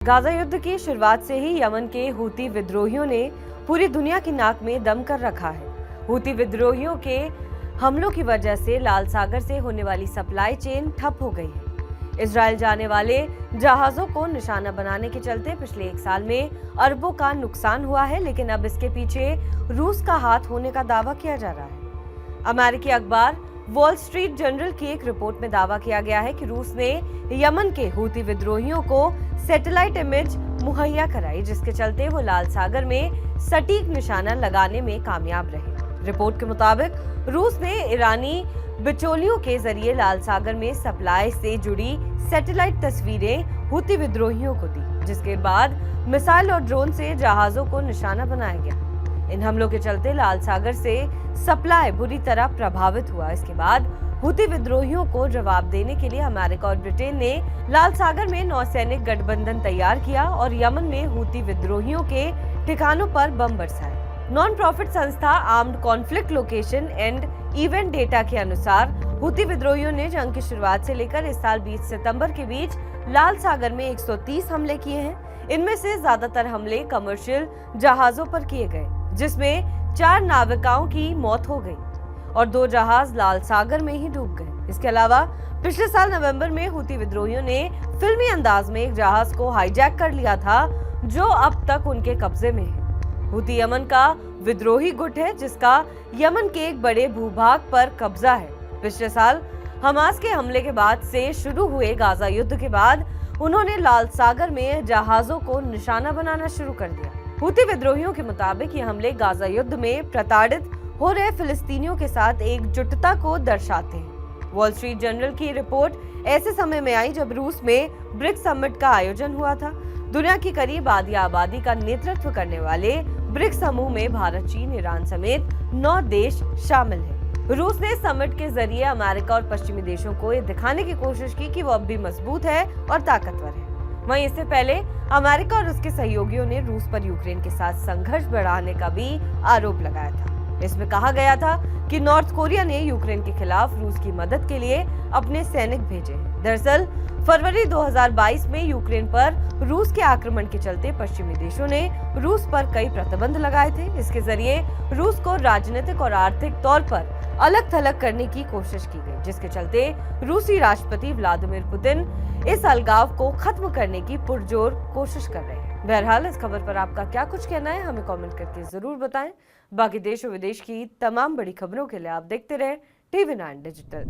Gaza युद्ध की शुरुआत से ही यमन के हूती विद्रोहियों ने पूरी दुनिया की नाक में दम कर रखा है। हूती विद्रोहियों के हमलों की वजह से लाल सागर से होने वाली सप्लाई चेन ठप हो गई है। इजराइल जाने वाले जहाजों को निशाना बनाने के चलते पिछले एक साल में अरबों का नुकसान हुआ है, लेकिन अब इसके पीछे रूस का हाथ होने का दावा किया जा रहा है। अमेरिकी अखबार वॉल स्ट्रीट जर्नल की एक रिपोर्ट में दावा किया गया है कि रूस ने यमन के हूती विद्रोहियों को सैटेलाइट इमेज मुहैया कराई, जिसके चलते वो लाल सागर में सटीक निशाना लगाने में कामयाब रहे। रिपोर्ट के मुताबिक रूस ने ईरानी बिचौलियों के जरिए लाल सागर में सप्लाई से जुड़ी सैटेलाइट तस्वीरें हूती विद्रोहियों को दी, जिसके बाद मिसाइल और ड्रोन से जहाजों को निशाना बनाया गया। इन हमलों के चलते लाल सागर से सप्लाई बुरी तरह प्रभावित हुआ। इसके बाद हूती विद्रोहियों को जवाब देने के लिए अमेरिका और ब्रिटेन ने लाल सागर में नौसैनिक गठबंधन तैयार किया और यमन में हूती विद्रोहियों के ठिकानों पर बम बरसाए। नॉन प्रॉफिट संस्था armed conflict location and event data के अनुसार हूती विद्रोहियों ने जंग की शुरुआत से लेकर इस साल 20 सितंबर के बीच लाल सागर में 130 हमले किए हैं। इनमें से ज्यादातर हमले कमर्शियल जहाजों पर किए गए, जिसमें 4 नाविकाओं की मौत हो गई और 2 जहाज लाल सागर में ही डूब गए। इसके अलावा पिछले साल नवंबर में हूती विद्रोहियों ने फिल्मी अंदाज में एक जहाज को हाईजैक कर लिया था, जो अब तक उनके कब्जे में है। हूती यमन का विद्रोही गुट है, जिसका यमन के एक बड़े भूभाग पर कब्जा है। पिछले साल हमास के हमले के बाद से शुरू हुए गाजा युद्ध के बाद उन्होंने लाल सागर में जहाजों को निशाना बनाना शुरू कर दिया। हूती विद्रोहियों के मुताबिक ये हमले गाजा युद्ध में प्रताड़ित हो रहे फिलिस्तीनियों के साथ एकजुटता को दर्शाते हैं। वॉल स्ट्रीट जर्नल की रिपोर्ट ऐसे समय में आई जब रूस में ब्रिक्स समिट का आयोजन हुआ था। दुनिया की करीब आधी आबादी का नेतृत्व करने वाले ब्रिक्स समूह में भारत, चीन, ईरान समेत 9 देश शामिल हैं। रूस ने समिट के जरिए अमेरिका और पश्चिमी देशों को ये दिखाने की कोशिश की कि वो अब भी मजबूत है और ताकतवर है। वहीं इससे पहले अमेरिका और उसके सहयोगियों ने रूस पर यूक्रेन के साथ संघर्ष बढ़ाने का भी आरोप लगाया था। इसमें कहा गया था कि नॉर्थ कोरिया ने यूक्रेन के खिलाफ रूस की मदद के लिए अपने सैनिक भेजे हैं। दरअसल फरवरी 2022 में यूक्रेन पर रूस के आक्रमण के चलते पश्चिमी देशों ने रूस पर कई प्रतिबंध लगाए थे। इसके जरिए रूस को राजनीतिक और आर्थिक तौर पर अलग थलग करने की कोशिश की गई, जिसके चलते रूसी राष्ट्रपति व्लादिमीर पुतिन इस अलगाव को खत्म करने की पुरजोर कोशिश कर रहे हैं। बहरहाल इस खबर पर आपका क्या कुछ कहना है, हमें कमेंट करके जरूर बताएं। बाकी देश और विदेश की तमाम बड़ी खबरों के लिए आप देखते रहे TV9 डिजिटल।